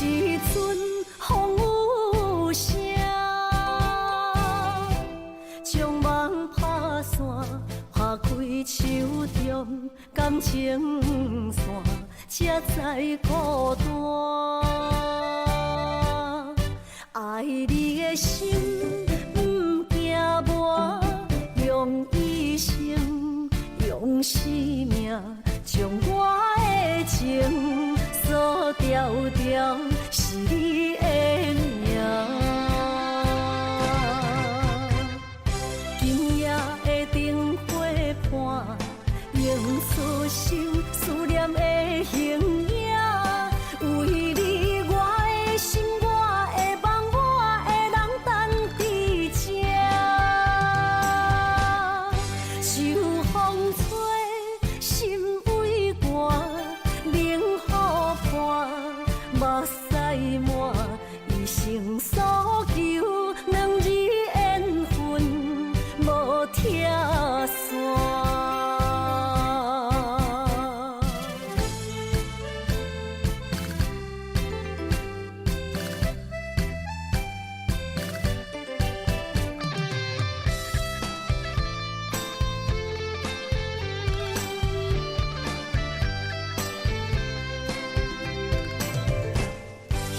一阵风雨声，将梦拍散，拍开手中感情线，才知孤单。爱你的心不惊磨，用一生用生命，将我的情锁条条，是你的名。今夜的灯火伴，映出心思念的形影。为你，我的心，我的梦，我的人等伫这。秋风吹，心微寒，冷雨伴，目屎满，一生所求，两字缘分无拆散。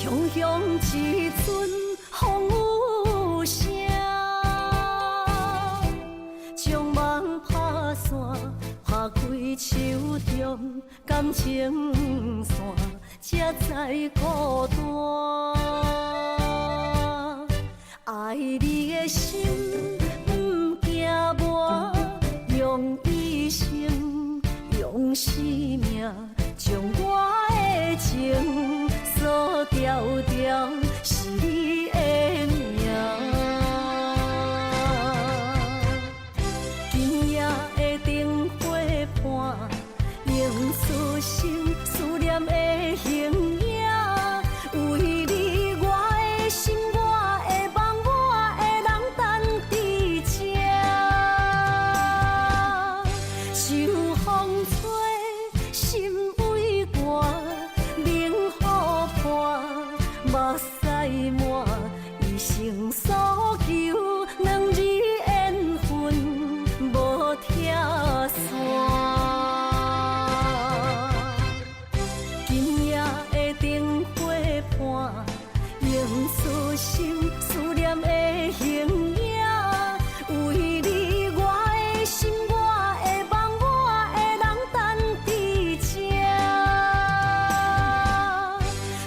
雄雄一阵风雨声，将梦拍散，拍开手中感情线，才知孤单。爱你的心不惊磨，用一生用生命，将我的情锁条条，是你的名。今夜的灯火伴，映出心思念的形影。为你，我的心，我的梦，我的人等伫这。秋风吹，心微寒，冷雨伴，目屎满，一生所求，两字缘分无拆散。今夜的灯火伴，映出心思念的形影。为你，我的心，我的梦，我的人等伫这。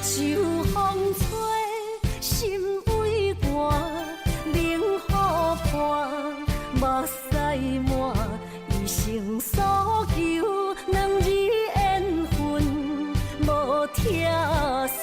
秋风吹，心微寒，冷雨伴，目屎满，一生所求，两字缘分无拆散。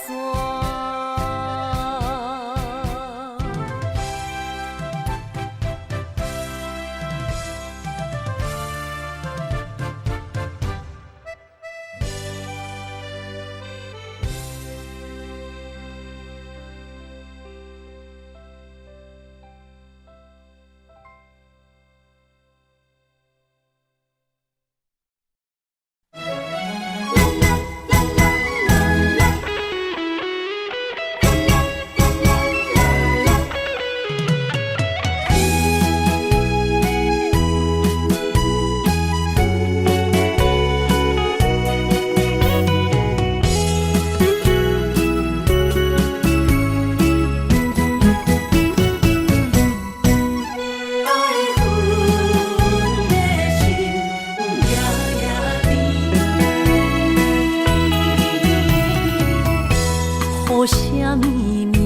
雨声绵绵，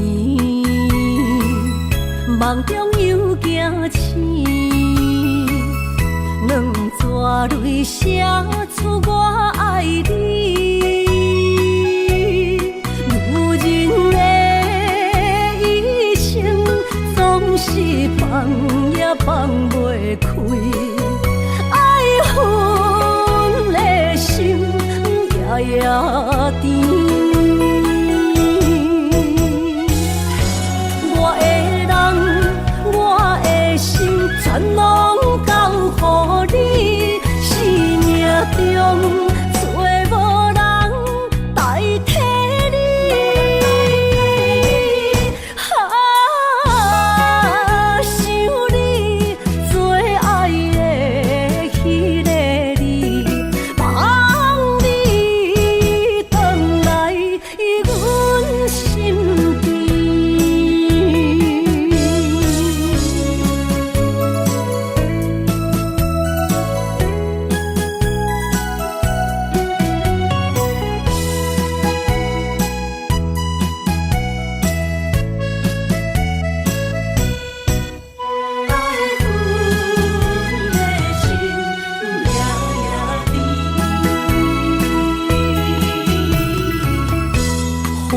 梦中又惊醒，两纸泪写出我爱你。女人的一生总是放也放袂开，爱恨的心夜夜甜。全拢交予你，生命中找无人代替你。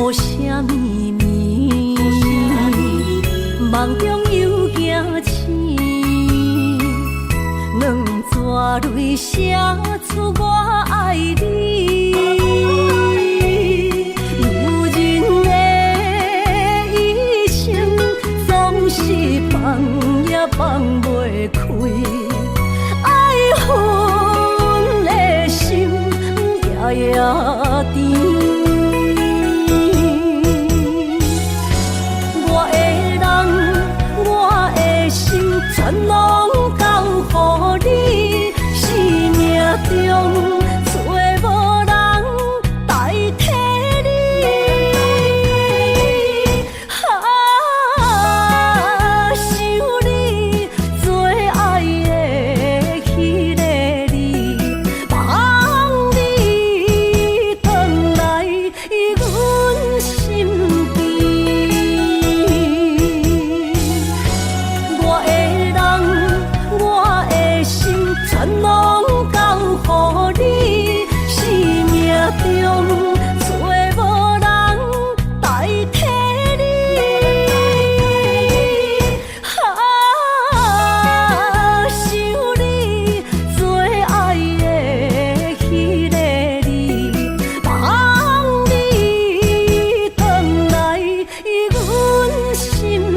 无啥秘密，梦中又惊醒，两纸泪写出我爱你。女人的一生总是放也放袂开，爱恨的心夜夜甜。全拢交予你，生命中找无人代替你。想你做爱的迄个你，望你回来阮身边。全拢交予你，生命中找无人代替你。想你做爱的迄个你，望你回来阮身边。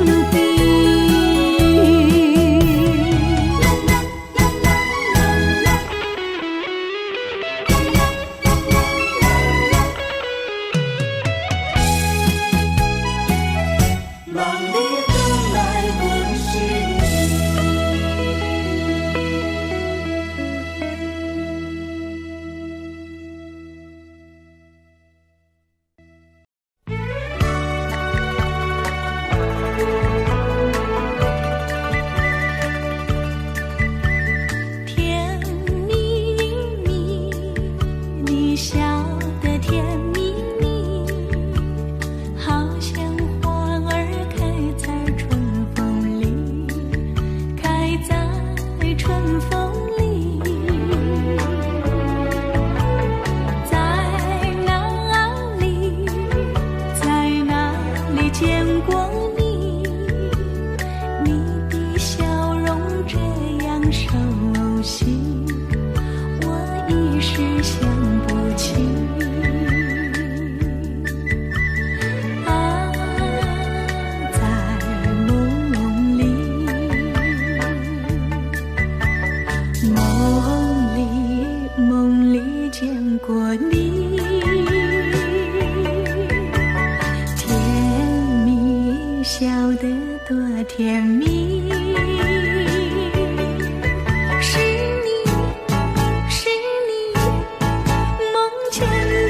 甜蜜，是你，梦前。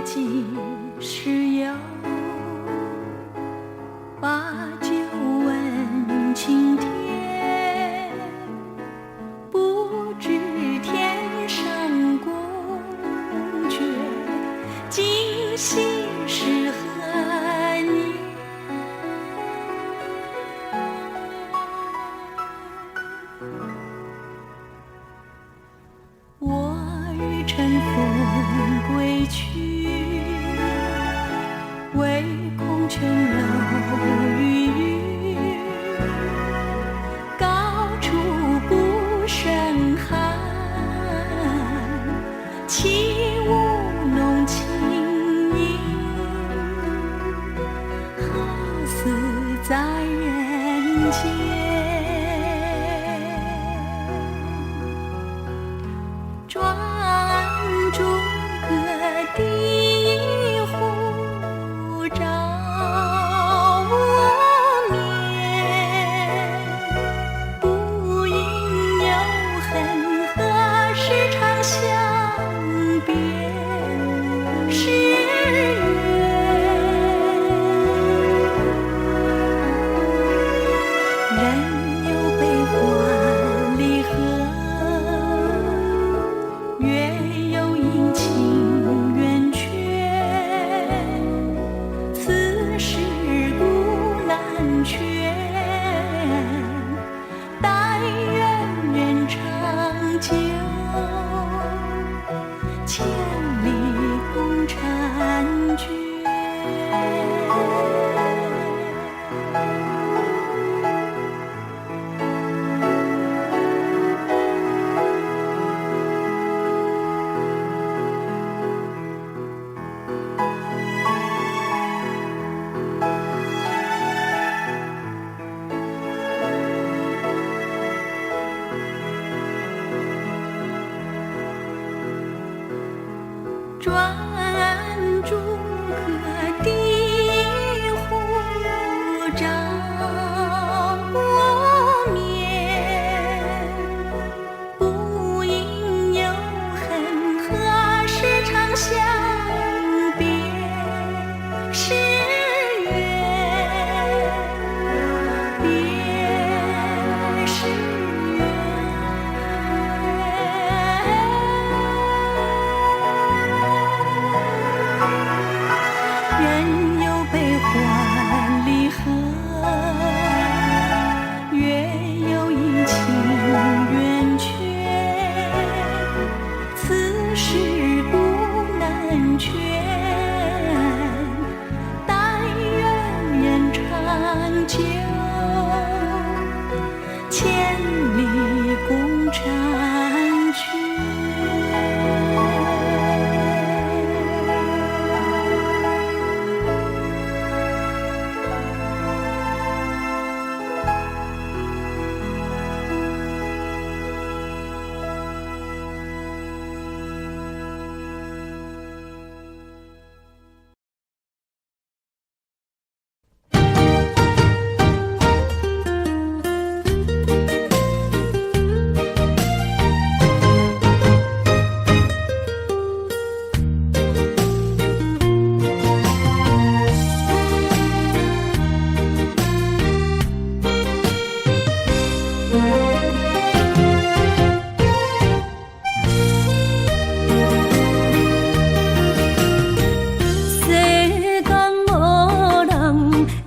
几时有？把酒问青天，不知天上宫阙，今夕是何年？我欲乘风归去，唯恐琼楼玉宇，高处不胜寒。起舞弄清影，好似在人间。转朱阁地户照无眠，不应有恨，何时长相别时圆？人有悲欢离合，月有阴晴圆缺，此事古难全。但愿人长久，千里共婵娟。转朱阁地户照无眠，不应有恨，何时长相别时圆？别时人有悲欢离合，月有阴晴圆缺，此事古难全。但愿人长久，千里共婵娟。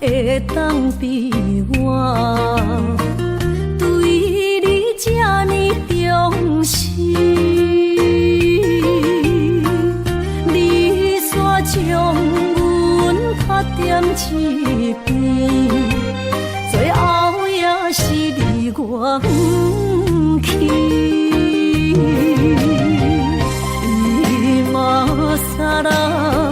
会当比我对你这呢重视，你煞将阮拍点一边，最后也是你我不去，伊嘛傻啦。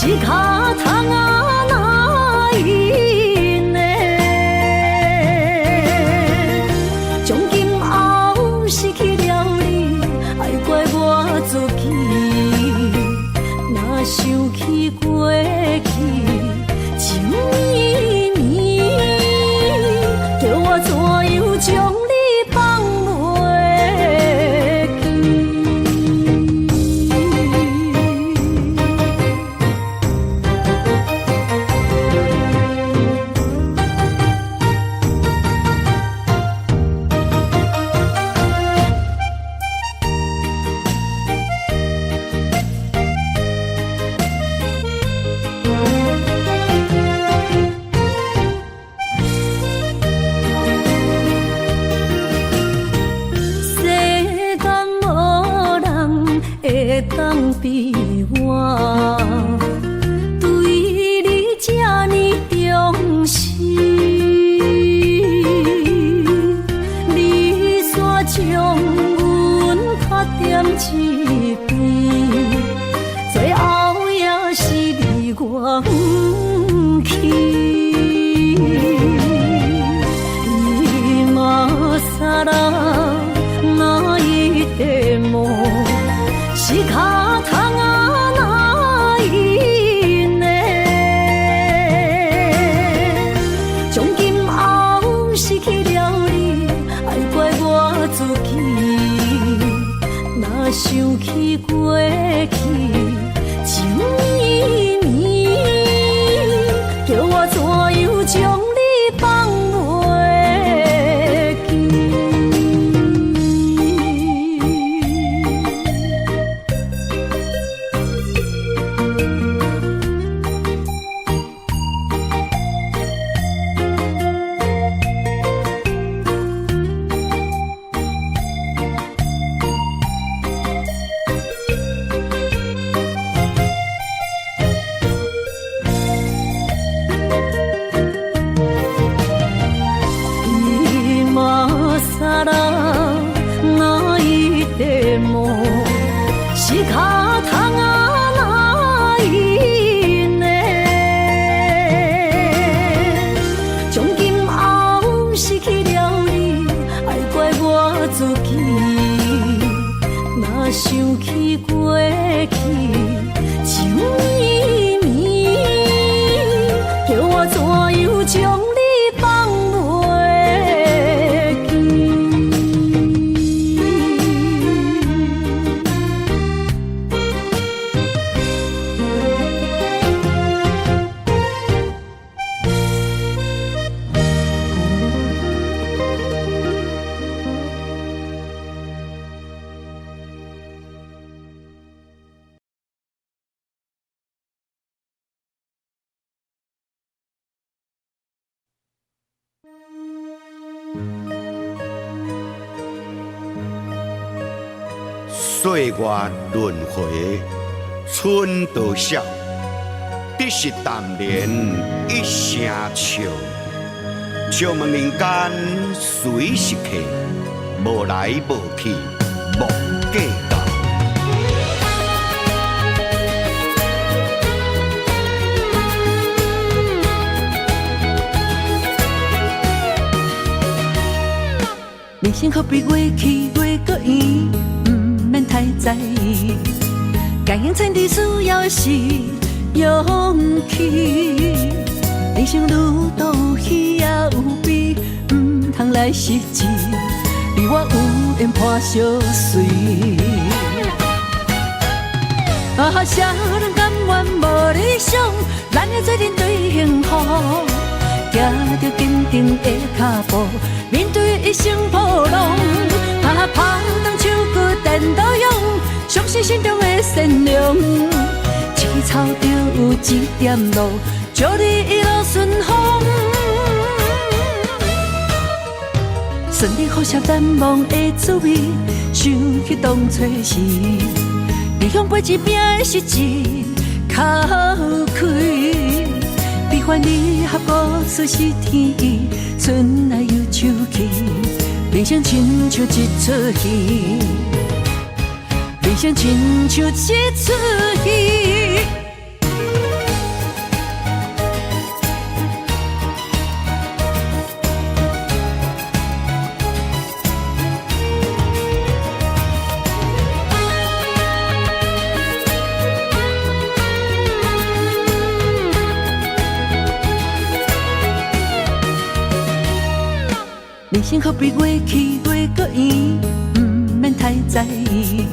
是脚痛啊哪因呢？从今后失去了你，爱怪我自己。若想起过去情绵绵，叫我怎样将你放袂记？当比我对你这呢重视，你煞将阮较点一边，最后也是你我不去。你嘛傻啦，哪一个梦？是脚痛啊哪因呢？从今后失去了你，爱怪我自己。若想起过去情绵绵，叫我怎样将你放袂记？是脚痛啊哪因呢？从今后失去了你，爱怪我自己。若想起过去情绵绵，叫我怎样将你放袂记？岁月轮回，春多少，只是淡然一声笑。笑问人间谁是客？无来无去，无计较。人生可比过去过搁远，不免太在意。感应前提需要是勇气。人生路途喜也有悲，不通来失志。你我有缘伴相随。啥人甘愿无理想？咱的做阵对幸福。行着坚定的脚步，面对一生波浪。拍动手骨电刀勇，相信心中的善良。青草就有一点路，祝你一路顺风。顺利好些难忘的滋味，想起当初时，理想陪一拼的实际，靠开。悲欢离合无事是天意，春来又秋去，人生亲像一出戏，人生亲像一出戏。人生可比月去月搁圆，不免太在意。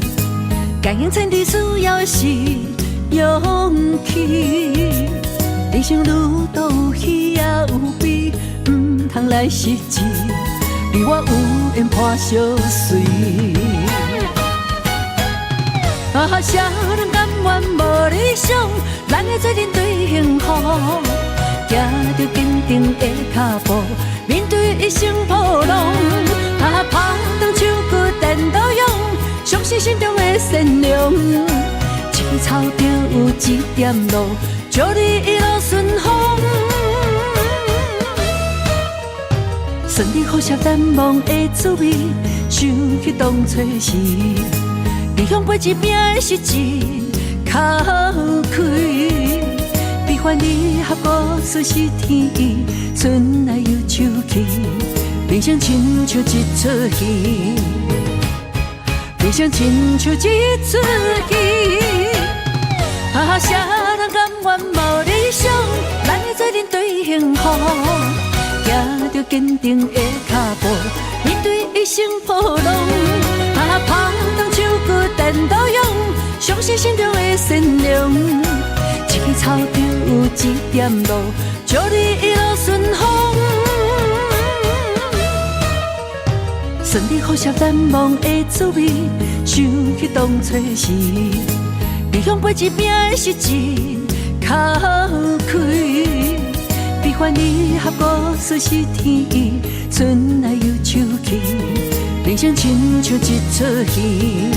感应前提需要的是勇气。人生路途喜也有悲，不通来失志，你我有缘伴相随。啊，谁人甘愿无理想？咱的做阵对幸福，行着坚定的脚步，面对一生波浪。啊，拍动手骨电刀勇，相信心中的善良。一枝草就有一点路，祝你一路顺风。顺利好些难忘的滋味，想起当初时。理想陪一拼的是一脚开，悲欢离合故事是天意，春来又秋去，人生亲像一出戏，人生亲像一出戏。啊，谁人甘愿无理想？咱的做阵对幸福，行着坚定的脚步，面对一生波浪。啊，拍动手骨电刀勇，相信心中的善良。一枝草就有一点路，祝你一路顺风。顺利好些难忘的滋味，想起当初时。理想陪一拼的是一脚开，悲欢离合故事是天意，春来又秋去，人生亲像一出戏，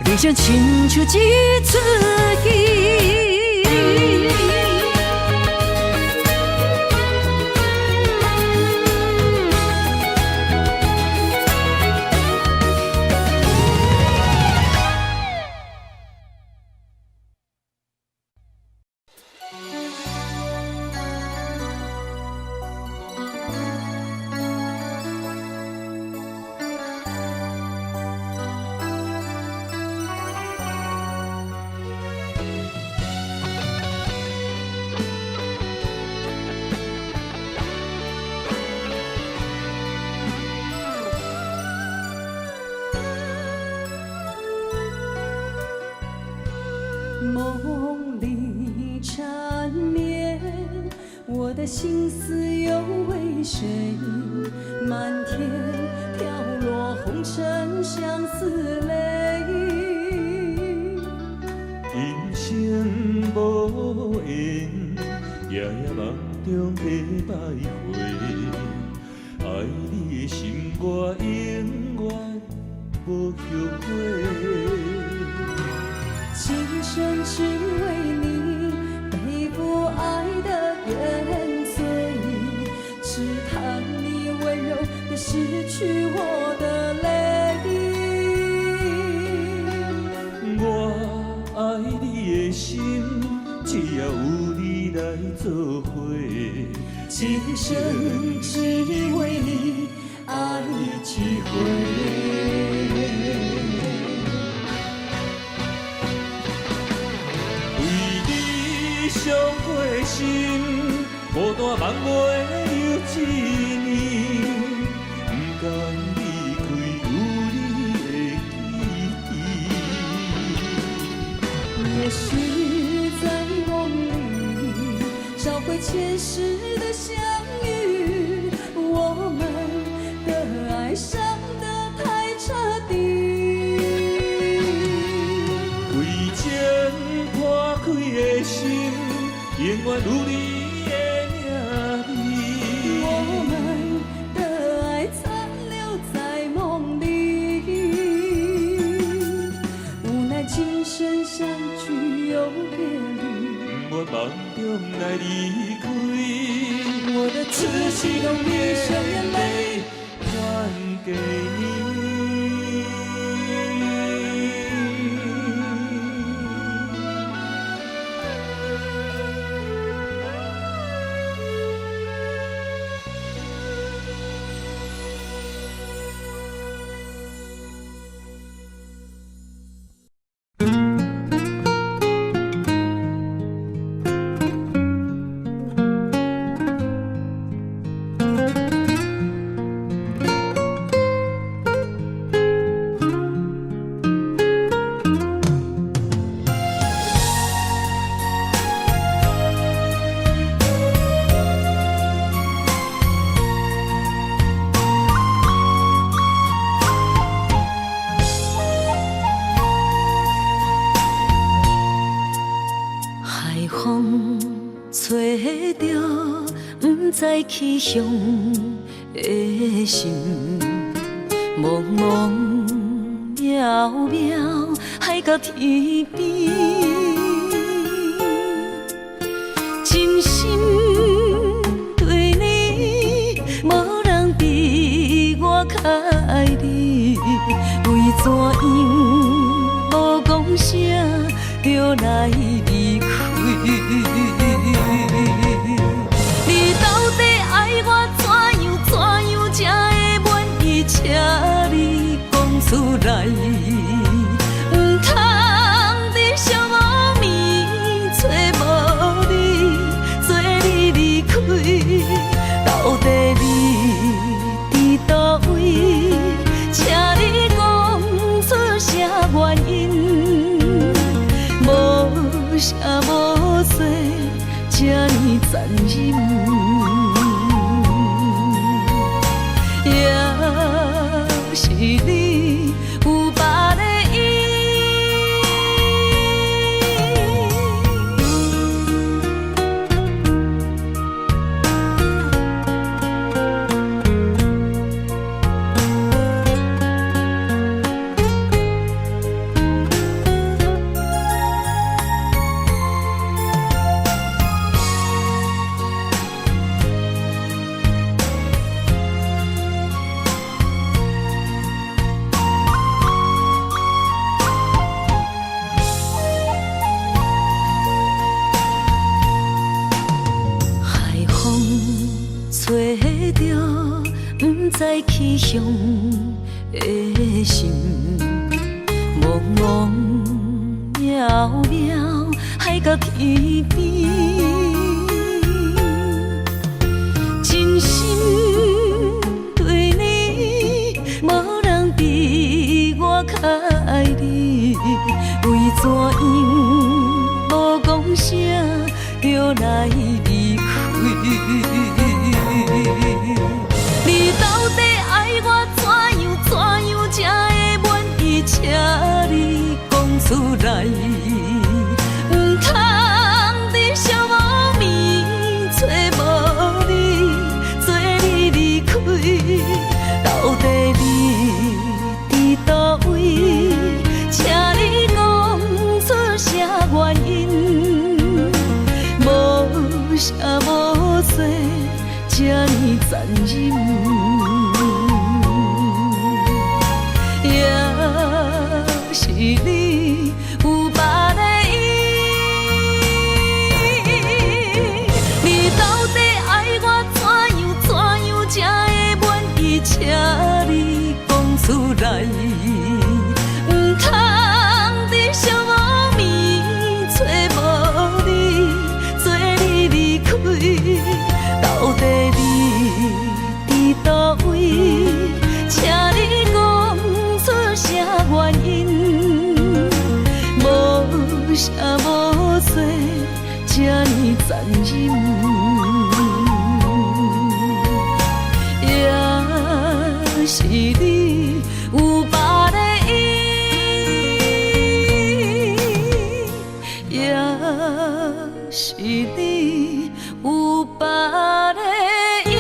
人生亲像一出戏。梦里缠绵，我的心思又为谁？漫天飘落红尘相思泪。人生无缘，夜夜梦中的徘徊。爱你的心，我永远无后悔。今生只为你背负爱的原罪，只叹你温柔的失去我的泪。我爱你的心，只要有你来作伙。今生只为你爱一回。伤过心，孤单梦袂又一年，不甘离开有你的记忆。也许在梦里找回前世的相遇，我们的爱伤得太彻底。为情破开的心，永远有你的名字。我们的爱残留在梦里，无奈今生相聚又别离。我梦中来离开，我的痴心都闭上眼泪，还给你。海风吹着不知去向的心，茫茫渺渺海到天边，真心对你，无人比我较爱你，为怎样无讲声就来离开？你到底爱我怎样才会满意？请你讲出来，不通在寂寞暝找无你，做你离开。到底你伫倒位？请你讲出啥原因？无啥无说，这呢残忍。也是你有别的意。海风吹着不知去向的心，茫茫渺渺海到天边，真心对你，无人比我较爱你，为怎样无讲声就来离开？你到底爱我怎样才会满意？请你讲出来，不通在寂寞暝找无你，做你离开。到底你伫倒位？请你讲出啥原因？无啥无说，这呢残忍。也是你有别的意。你到底爱我怎样才会满意？请你讲出来，不通在寂寞暝找无你，做你离开。到底你伫倒位？请你讲出啥原因？无啥无说，这呢残忍。也是你有别的意，也是你有别的意。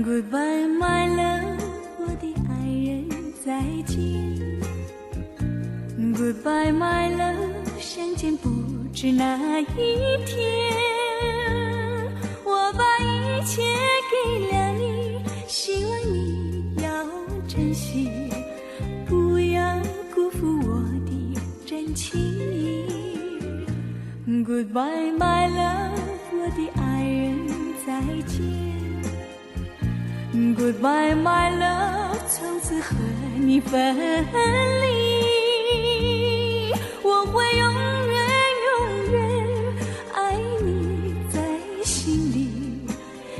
Goodbye, my love， 我的爱人，再见。Goodbye, my love， 相见不知哪一天。我把一切给了你，希望你要珍惜，不要辜负我的真情。Goodbye, my love， 我的爱人，再见。Goodbye, my love， 从此和你分离。我会永远永远爱你在心里，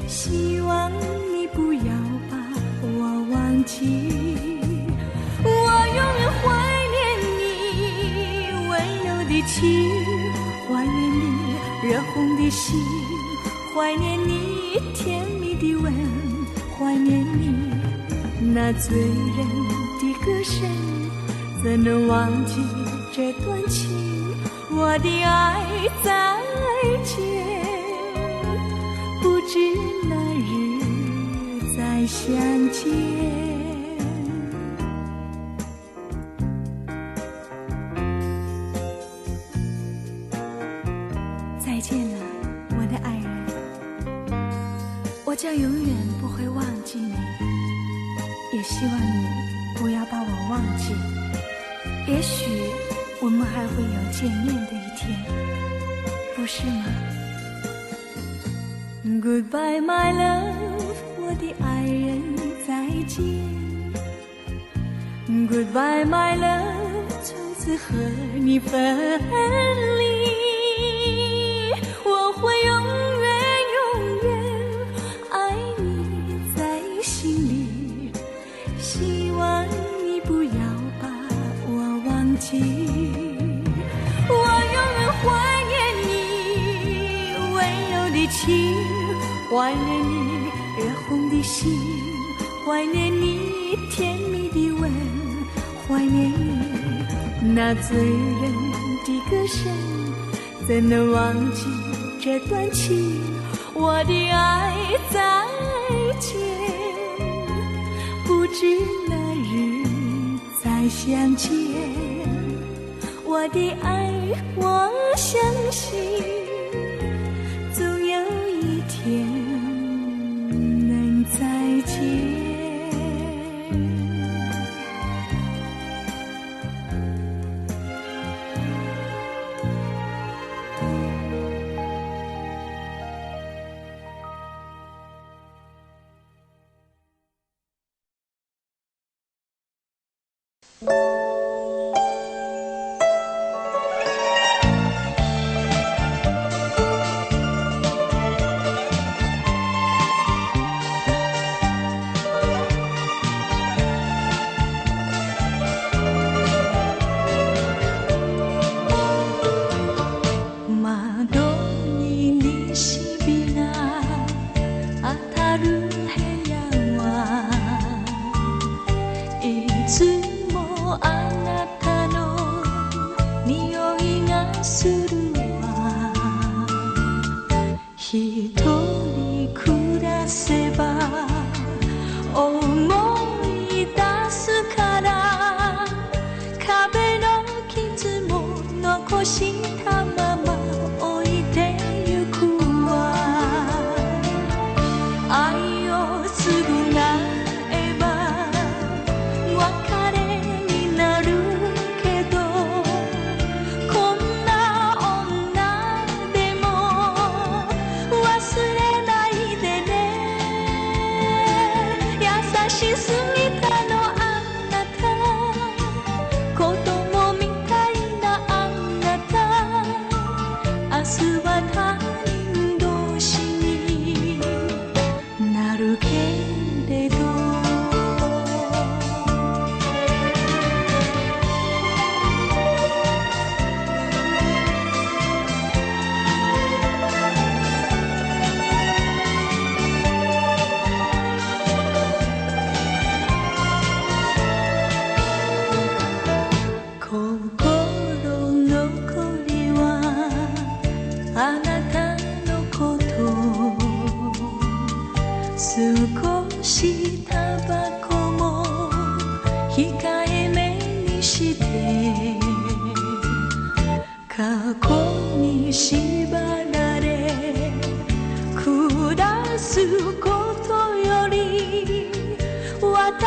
希望你不要把我忘记。我永远怀念你温柔的情，怀念你热红的心，怀念你甜蜜的吻，怀念你那醉人的歌声。怎能忘记这段情？我的爱再见，不知哪日再相见。再见了，我的爱人，我将永远不会忘记你，也希望你不要把我忘记。也许我们还会有见面的一天，不是吗？ Goodbye, my love， 我的爱人，再见。Goodbye, my love， 从此和你分离。我会永远永远爱你在心里，希望你不要把我忘记。我永远怀念你温柔的情，怀念你热红的心，怀念你甜蜜的吻，怀念你那醉人的歌声。怎能忘记这段情？我的爱再见，不知哪日再相见。我的爱，我相信总有一天能再见。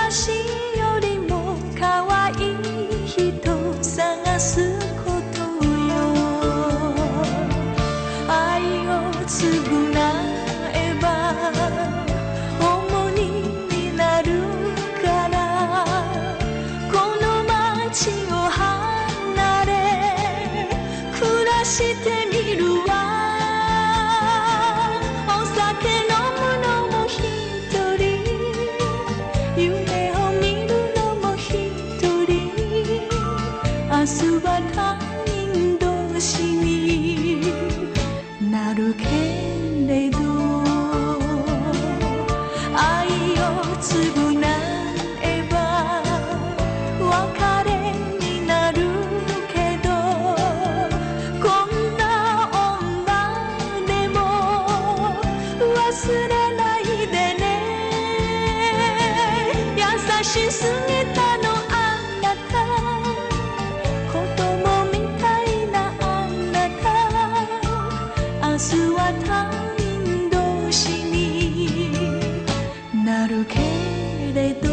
私よしてみるわお酒飲むのも一人夢を見るのも一人明日は他人同士になるけれど愛を償えば別れになるけどこんな女でも忘れないでね優しすぎたのあなた子供みたいなあなた明日は他人同士になるけれど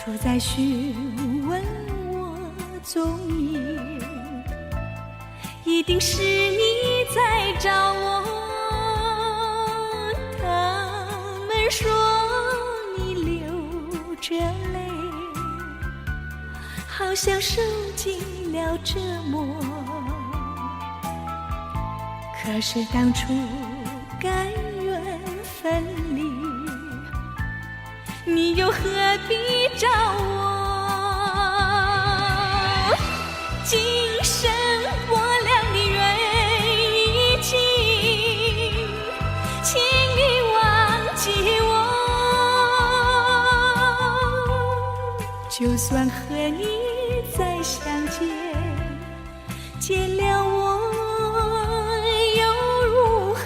处在询问我踪影，一定是你在找我。他们说你流着泪，好像受尽了折磨。可是当初甘愿分离，你又何必找我？今生我俩的缘已尽，请你忘记我。就算和你再相见，见了我又如何？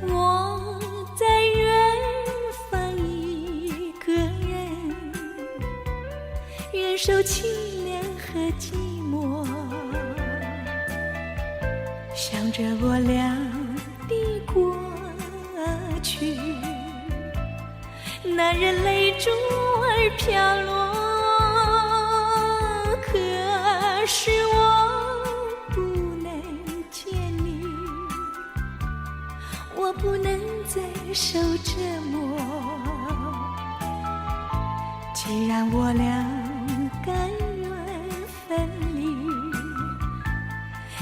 我在远方一个人，忍受凄凉和寂寞，想着我俩的过去，男人泪珠儿飘落。可是我不能见你，我不能再受折磨。既然我俩甘愿分离，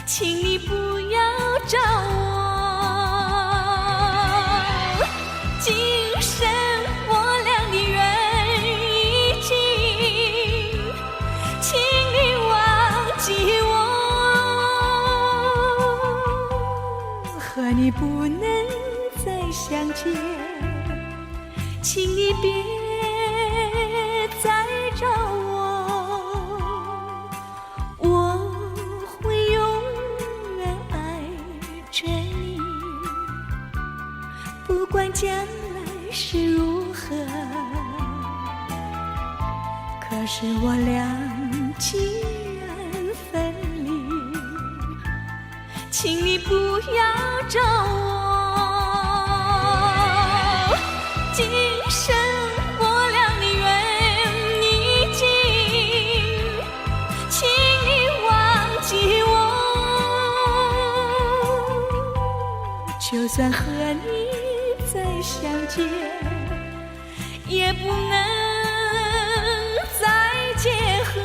请你不要找我。今生我俩的缘已尽，请你忘记我。和你不能再相见，请你别再找我。我会永远爱着你，不管将来是如何。可是我俩既然分离，请你不要找我。今生我俩的缘已尽，请你忘记我。就算和你再相见，也不能再结合。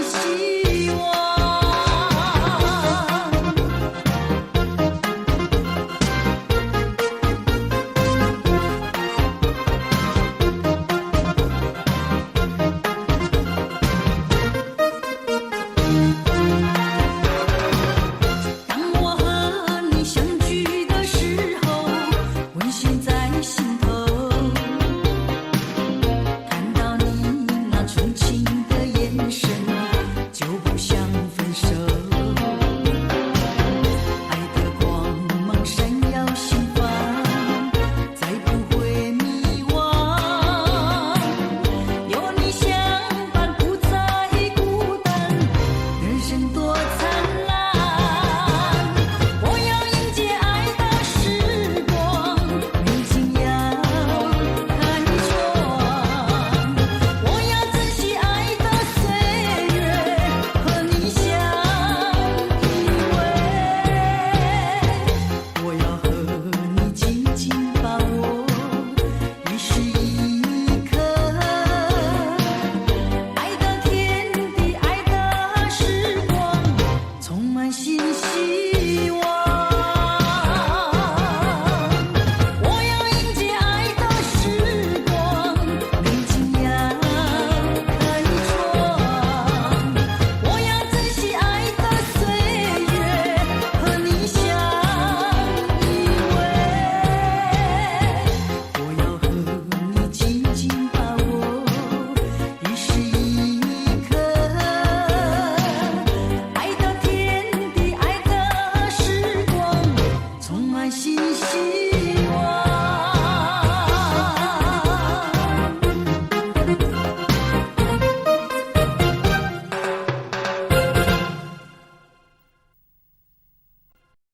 希望。